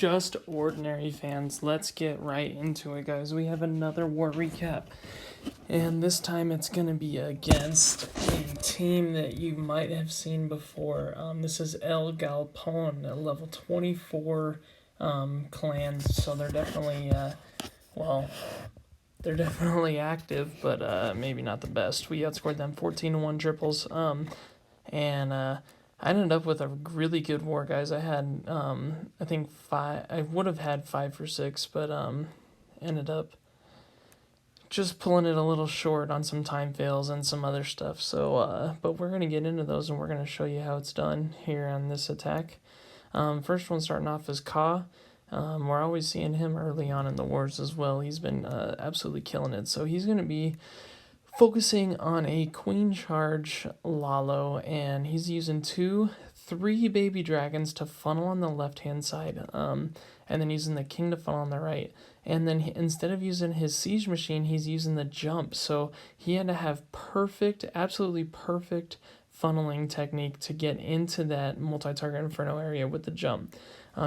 just ordinary fans. Let's get right into it, guys. We have another war recap, and this time it's going to be against a team that you might have seen before. This is El Galpon, a level 24 clans, so they're definitely, they're definitely active, but maybe not the best. We outscored them 14-1 triples, and I ended up with a really good war, guys. I had, I think I would have had 5 for 6, but ended up just pulling it a little short on some time fails and some other stuff. So, but we're going to get into those, and we're going to show you how it's done here on this attack. First one starting off is Ka. We're always seeing him early on in the wars as well. He's been absolutely killing it. So he's going to be focusing on a queen charge Lalo, and he's using 3 baby dragons to funnel on the left hand side, and then using the king to funnel on the right. And then instead of using his siege machine, he's using the jump. So he had to have absolutely perfect funneling technique to get into that multi-target inferno area with the jump.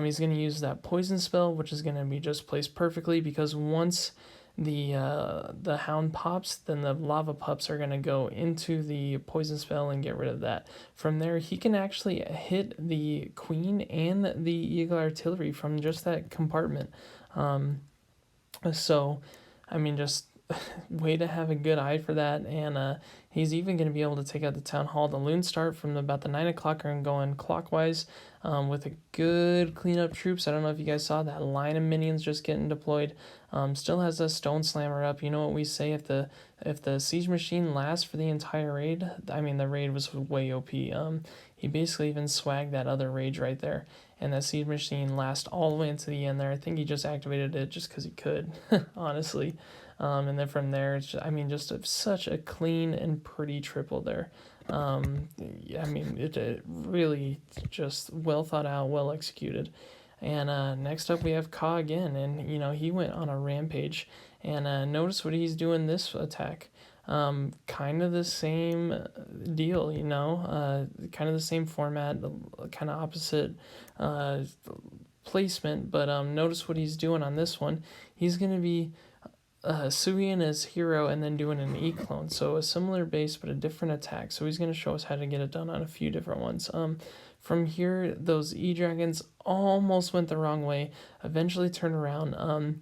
He's going to use that poison spell, which is going to be just placed perfectly, because once the hound pops, then the lava pups are going to go into the poison spell and get rid of that. From there, he can actually hit the queen and the eagle artillery from just that compartment. So, I mean, just way to have a good eye for that. And he's even going to be able to take out the town hall. The loons start from about the 9 o'clock and going clockwise with a good cleanup troops. I don't know if you guys saw that line of minions just getting deployed. Still has a stone slammer up. You know what we say, if the siege machine lasts for the entire raid, I mean, the raid was way OP. He basically even swagged that other rage right there, and that siege machine lasts all the way into the end there. I think he just activated it just because he could, honestly. And then from there, it's just, such a clean and pretty triple there. It really just well thought out, well executed. And next up we have Cogin, and he went on a rampage. And notice what he's doing this attack. Kind of the same deal, kind of the same format, kind of opposite placement. But notice what he's doing on this one. He's going to be Suyin as hero and then doing an E-clone. So a similar base but a different attack. So he's going to show us how to get it done on a few different ones. From here, those E-dragons almost went the wrong way. Eventually turned around.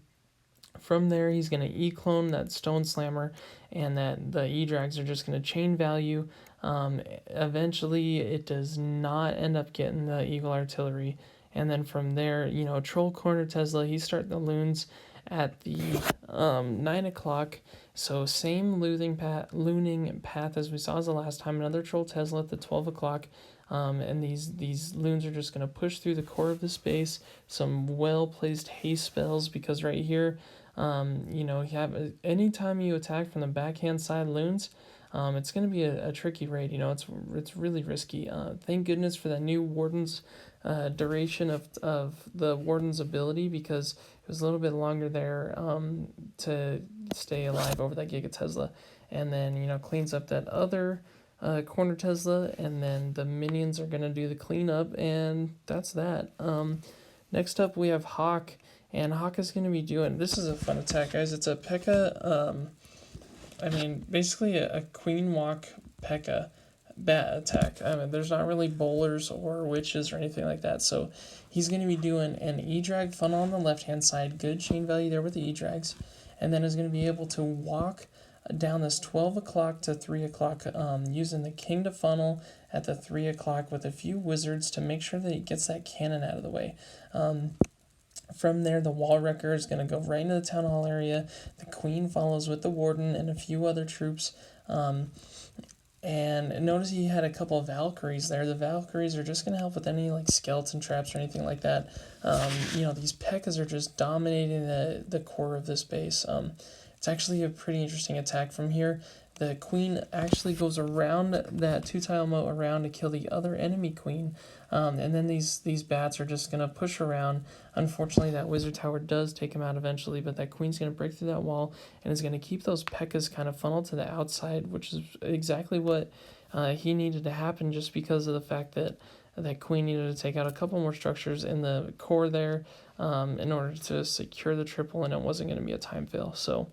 From there, he's going to E-clone that stone slammer, and that the E-drags are just going to chain value. Eventually, it does not end up getting the eagle artillery. And then from there, troll corner Tesla, he started the loons at the 9 o'clock, so same looning path as we saw as the last time. Another troll Tesla at the 12 o'clock, and these loons are just going to push through the core of the space. Some well placed haste spells, because right here, you have anytime you attack from the backhand side loons, it's going to be a tricky raid. It's really risky. Thank goodness for that new warden's duration of the warden's ability, because it was a little bit longer there to stay alive over that Giga Tesla, and then cleans up that other corner Tesla, and then the minions are gonna do the cleanup, and that's that. Next up we have Hawk, and Hawk is gonna be doing, this is a fun attack, guys. It's a P.E.K.K.A. Basically a queen walk P.E.K.K.A. bat attack. There's not really bowlers or witches or anything like that, so he's going to be doing an E-drag funnel on the left hand side, good chain value there with the E-drags, and then is going to be able to walk down this 12 o'clock to 3 o'clock, using the king to funnel at the 3 o'clock with a few wizards to make sure that he gets that cannon out of the way. From there, the wall wrecker is going to go right into the town hall area. The queen follows with the warden and a few other troops. And notice he had a couple of Valkyries there. The Valkyries are just going to help with any skeleton traps or anything like that. These P.E.K.K.A.s are just dominating the core of this base. It's actually a pretty interesting attack from here. The queen actually goes around that 2-tile moat around to kill the other enemy queen. And then these bats are just going to push around. Unfortunately, that wizard tower does take him out eventually, but that queen's going to break through that wall and is going to keep those P.E.K.K.A.s kind of funneled to the outside, which is exactly what he needed to happen, just because of the fact that that queen needed to take out a couple more structures in the core there in order to secure the triple, and it wasn't going to be a time fail. So,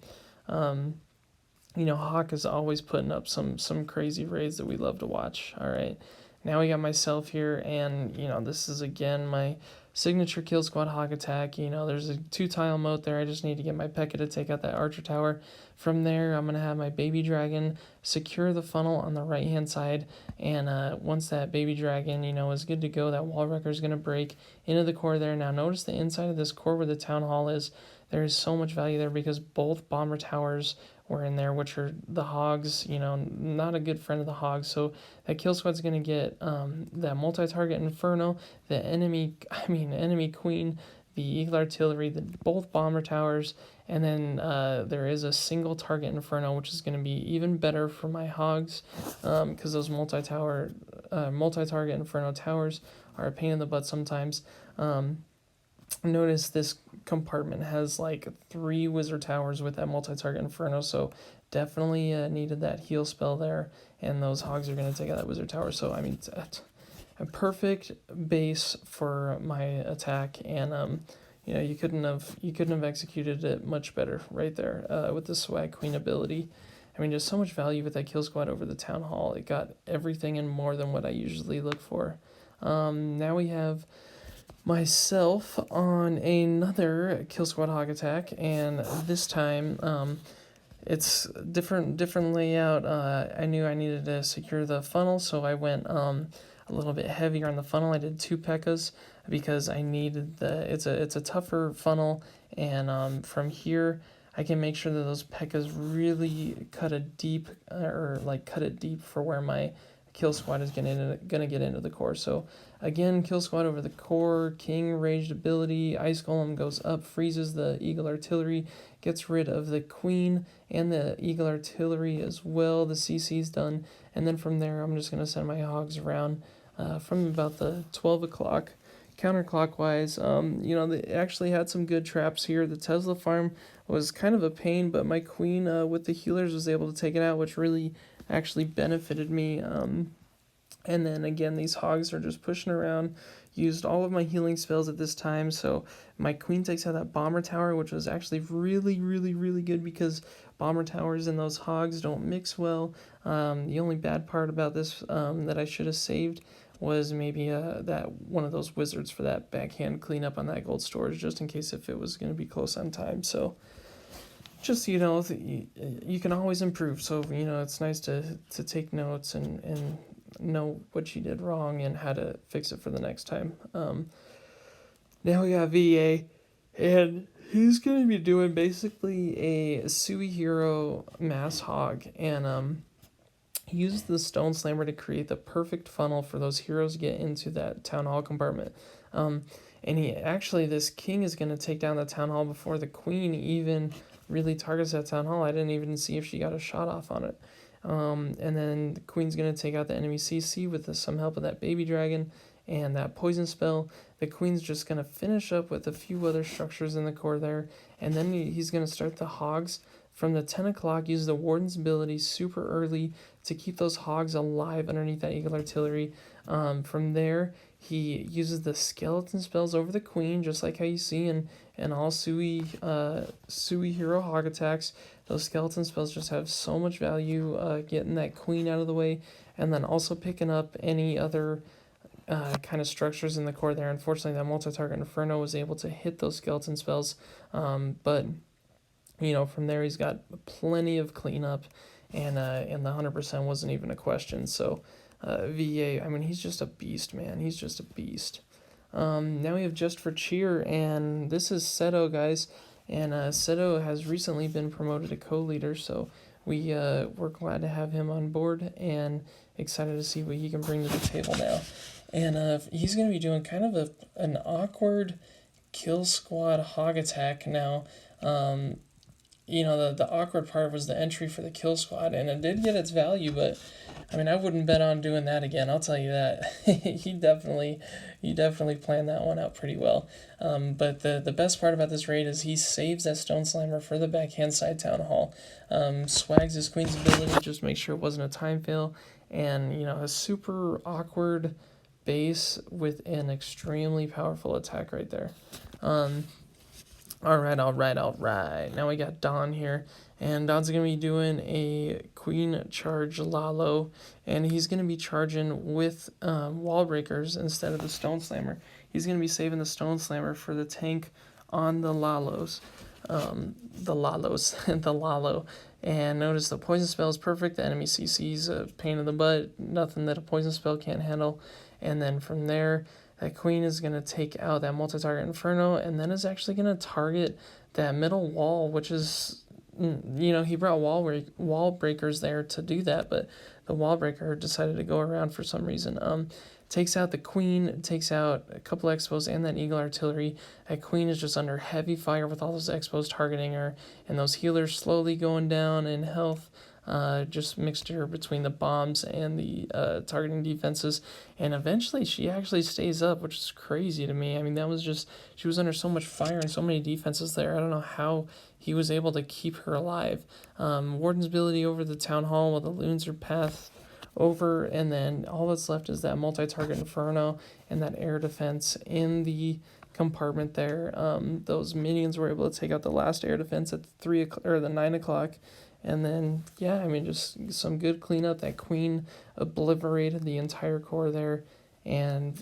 Hawk is always putting up some crazy raids that we love to watch. All right, now we got myself here, and this is again my signature kill squad Hawk attack. There's a 2-tile moat there. I just need to get my P.E.K.K.A to take out that archer tower. From there, I'm gonna have my baby dragon secure the funnel on the right hand side, and once that baby dragon is good to go, that wall wrecker is gonna break into the core there. Now notice the inside of this core where the town hall is. There is so much value there because both bomber towers were in there, which are the hogs, not a good friend of the hogs. So that kill squad's going to get that multi-target inferno, the enemy queen, the eagle artillery, both bomber towers, and then there is a single target inferno, which is going to be even better for my hogs because those multi-target inferno towers are a pain in the butt sometimes. Notice this compartment has like 3 wizard towers with that multi-target inferno, so definitely needed that heal spell there, and those hogs are going to take out that wizard tower. So it's a perfect base for my attack, and you couldn't have executed it much better right there with the swag queen ability. Just so much value with that kill squad over the town hall. It got everything and more than what I usually look for. Now we have myself on another kill squad hog attack, and this time it's different layout. I knew I needed to secure the funnel, so I went a little bit heavier on the funnel. I did 2 P.E.K.K.A because I needed it's a tougher funnel, and from here I can make sure that those P.E.K.K.As really cut it deep for where my kill squad is gonna get into the core. So again, kill squad over the core, king raged ability, ice golem goes up, freezes the eagle artillery, gets rid of the queen and the eagle artillery as well. The CC's done, and then from there I'm just gonna send my hogs around from about the 12 o'clock counterclockwise. They actually had some good traps here. The Tesla farm was kind of a pain, but my queen with the healers was able to take it out, which really actually benefited me. And then again, these hogs are just pushing around. Used all of my healing spells at this time, so my queen takes out that bomber tower, which was actually really, really, really good because bomber towers and those hogs don't mix well. The only bad part about this that I should have saved was maybe that one of those wizards for that backhand cleanup on that gold storage, just in case if it was going to be close on time. So just you can always improve, so it's nice to take notes and know what you did wrong and how to fix it for the next time. Now we got VA, and he's going to be doing basically a Sui Hero mass hog, and he uses the Stone Slammer to create the perfect funnel for those heroes to get into that Town Hall compartment. And this king is going to take down the Town Hall before the queen even really targets that Town Hall. I didn't even see if she got a shot off on it. And then the queen's going to take out the enemy CC with some help of that baby dragon and that poison spell. The queen's just going to finish up with a few other structures in the core there, and then he's going to start the hogs from the 10 o'clock, use the warden's ability super early to keep those hogs alive underneath that eagle artillery. From there, he uses the skeleton spells over the queen, just like how you see in all Sui hero hog attacks. Those skeleton spells just have so much value, getting that queen out of the way, and then also picking up any other kind of structures in the core there. Unfortunately, that multi-target Inferno was able to hit those skeleton spells, but from there he's got plenty of cleanup, and the 100% wasn't even a question. So VA, he's just a beast, man. He's just a beast. Now we have Just for Cheer, and this is Seto, guys. And Seto has recently been promoted to co-leader, so we're glad to have him on board and excited to see what he can bring to the table now. And he's going to be doing kind of an awkward kill squad hog attack now. The awkward part was the entry for the kill squad, and it did get its value, but I wouldn't bet on doing that again, I'll tell you that. He definitely planned that one out pretty well. But the best part about this raid is he saves that Stone Slammer for the backhand side Town Hall. Swags his queen's ability, just make sure it wasn't a time fail, and a super awkward base with an extremely powerful attack right there. All right. Now we got Don here, and Don's going to be doing a Queen charge Lalo, and he's going to be charging with wall breakers instead of the Stone Slammer. He's going to be saving the Stone Slammer for the tank on the Lalos. The Lalo. And notice the poison spell is perfect. The enemy CC's a pain in the butt, nothing that a poison spell can't handle. And then from there, that Queen is going to take out that multi-target Inferno, and then is actually going to target that middle wall, which is, he brought wall breakers there to do that, but the wall breaker decided to go around for some reason. Takes out the Queen, takes out a couple Expos and that Eagle Artillery. That Queen is just under heavy fire with all those Expos targeting her, and those healers slowly going down in health. Just mixture between the bombs and the targeting defenses, and eventually she actually stays up, which is crazy to me. I mean, she was under so much fire and so many defenses there. I don't know how he was able to keep her alive. Warden's ability over the Town Hall while the loons are passed over, and then all that's left is that multi-target Inferno and that air defense in the compartment there. Those minions were able to take out the last air defense at the 9 o'clock. And then, just some good cleanup. That Queen obliterated the entire core there. And,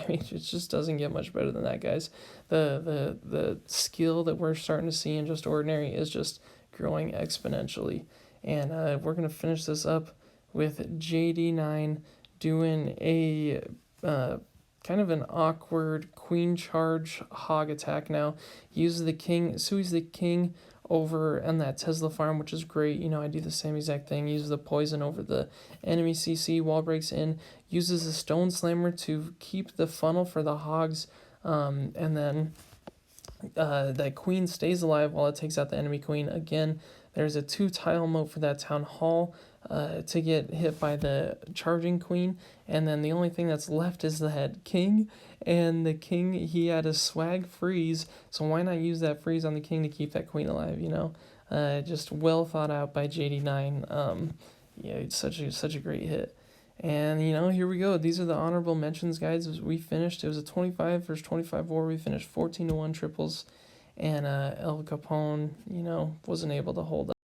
it just doesn't get much better than that, guys. The skill that we're starting to see in just Ordinary is just growing exponentially. And we're going to finish this up with JD9 doing a kind of an awkward Queen charge hog attack now. Uses the king, Sui's the king over on that Tesla farm, which is great. I do the same exact thing. Uses the poison over the enemy CC, wall breaks in, uses the Stone Slammer to keep the funnel for the hogs, and then that Queen stays alive while it takes out the enemy Queen. Again, there's a 2-tile moat for that Town Hall to get hit by the charging Queen, and then the only thing that's left is the head King, and the King, he had a swag freeze, so why not use that freeze on the King to keep that Queen alive, just well thought out by JD9. It's such a great hit. And, here we go. These are the honorable mentions, guys. We finished, it was a 25 versus 25 war. We finished 14-1 triples, and El Galpon, wasn't able to hold up.